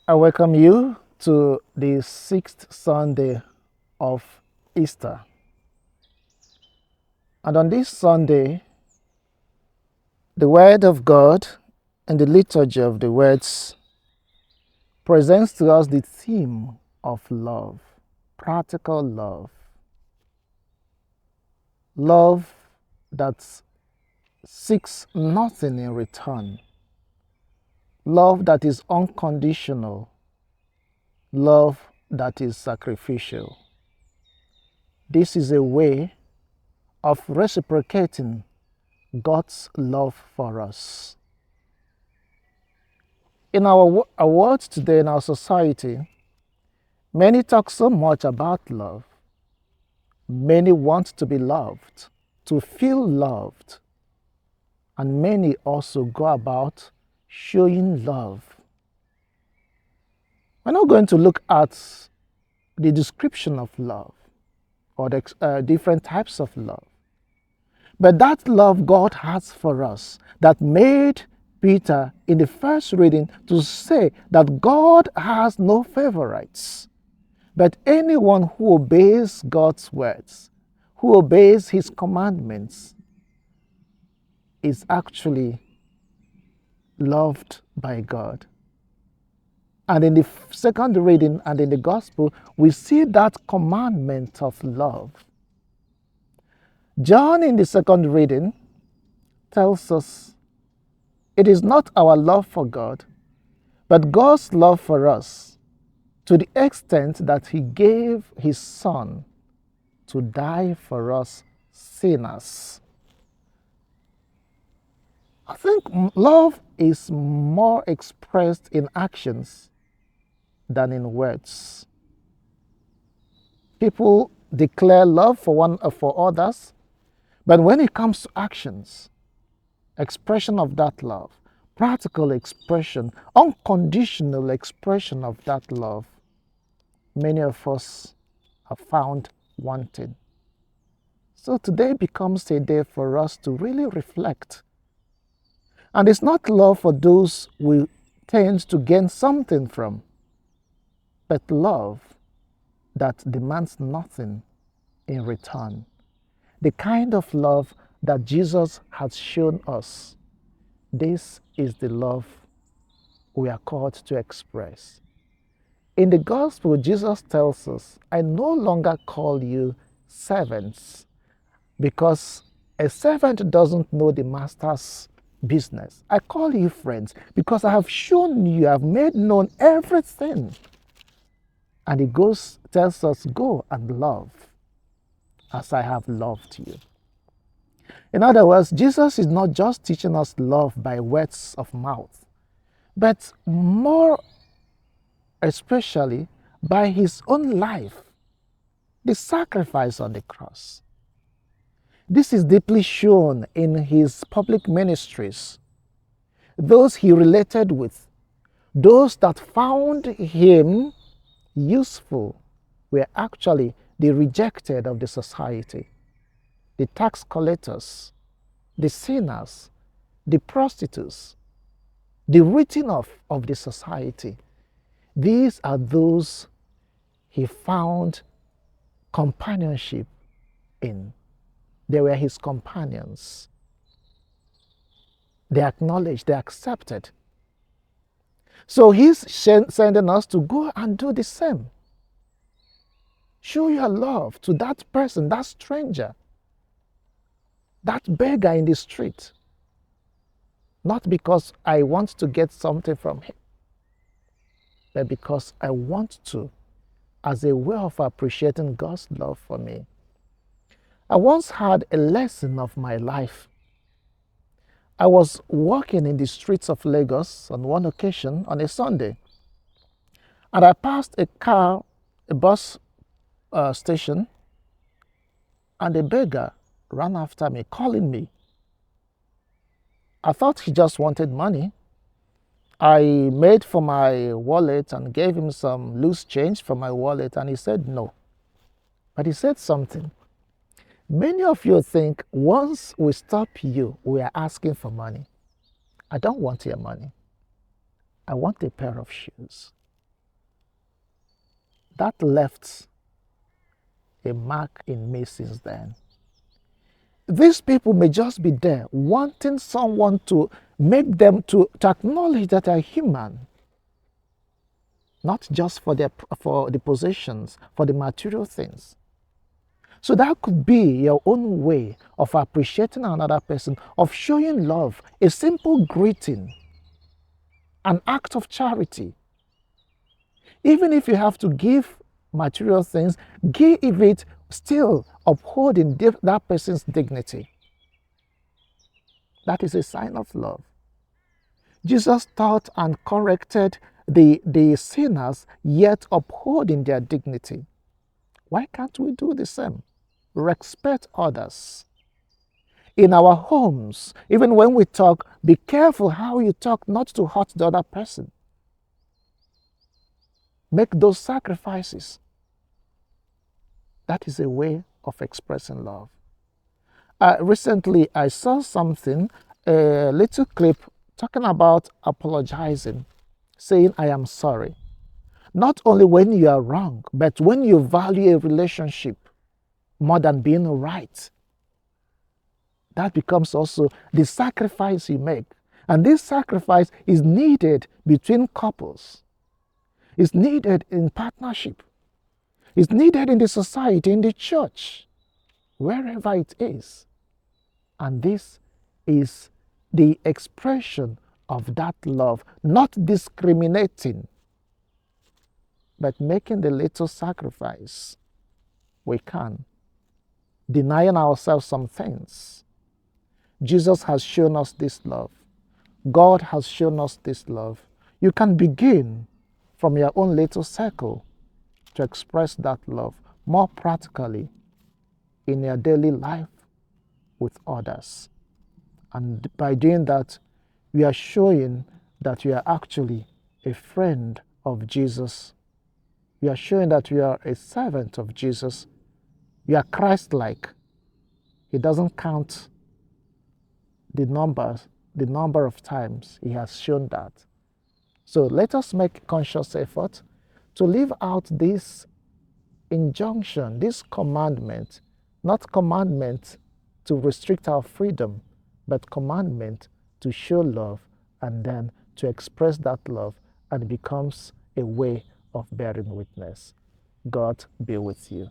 I welcome you to the sixth Sunday of Easter. And on this Sunday, the Word of God and the liturgy of the words presents to us the theme of love, practical love. Love that seeks nothing in return. Love that is unconditional. Love that is sacrificial. This is a way of reciprocating God's love for us. In our world today, in our society, many talk so much about love. Many want to be loved, to feel loved, and many also go about showing love. We're not going to look at the description of love or the different types of love. But that love God has for us that made Peter in the first reading to say that God has no favorites, but anyone who obeys God's words, who obeys his commandments, is actually loved by God. And in the second reading and in the gospel, we see that commandment of love. John in the second reading tells us it is not our love for God, but God's love for us to the extent that he gave his son to die for us sinners. I think love is more expressed in actions than in words. People declare love for others, but when it comes to actions, expression of that love, practical expression, unconditional expression of that love, many of us are found wanting. So today becomes a day for us to really reflect. And it's not love for those we tend to gain something from, but love that demands nothing in return. The kind of love that Jesus has shown us. This is the love we are called to express. In the gospel, Jesus tells us, I no longer call you servants, because a servant doesn't know the master's business. I call you friends because I have shown you, I have made known everything. And he tells us, go and love as I have loved you. In other words, Jesus is not just teaching us love by words of mouth, but more especially by his own life, the sacrifice on the cross. This is deeply shown in his public ministries. Those he related with, those that found him useful, were actually the rejected of the society, the tax collectors, the sinners, the prostitutes, the written off of the society. These are those he found companionship in. They were his companions. They acknowledged, they accepted. So he's sending us to go and do the same. Show your love to that person, that stranger, that beggar in the street. Not because I want to get something from him, but because I want to, as a way of appreciating God's love for me. I once had a lesson of my life. I was walking in the streets of Lagos on one occasion on a Sunday, and I passed a bus station, and a beggar ran after me, calling me. I thought he just wanted money. I made for my wallet and gave him some loose change for my wallet, and he said no. But he said something. Many of you think once we stop you, we are asking for money. I don't want your money. I want a pair of shoes. that left a mark in me since then. These people may just be there wanting someone to make them to acknowledge that they're human, not just for the possessions, for the material things. So that could be your own way of appreciating another person, of showing love, a simple greeting, an act of charity. Even if you have to give material things, give it still upholding that person's dignity. That is a sign of love. Jesus taught and corrected the sinners, yet upholding their dignity. Why can't we do the same? Respect others. In our homes, even when we talk, be careful how you talk, not to hurt the other person. Make those sacrifices. That is a way of expressing love. Recently, I saw something, a little clip talking about apologizing, saying, I am sorry. Not only when you are wrong, but when you value a relationship more than being right. That becomes also the sacrifice you make. And this sacrifice is needed between couples. It's needed in partnership. It's needed in the society, in the church, wherever it is. And this is the expression of that love, not discriminating, but making the little sacrifice we can, denying ourselves some things. Jesus has shown us this love. God has shown us this love. You can begin from your own little circle to express that love more practically in your daily life with others. And by doing that, we are showing that you are actually a friend of Jesus. We are showing that we are a servant of Jesus. We are Christ-like. He doesn't count the number of times he has shown that. So let us make conscious effort to live out this injunction, this commandment, not commandment to restrict our freedom, but commandment to show love and then to express that love, and it becomes a way of bearing witness. God be with you.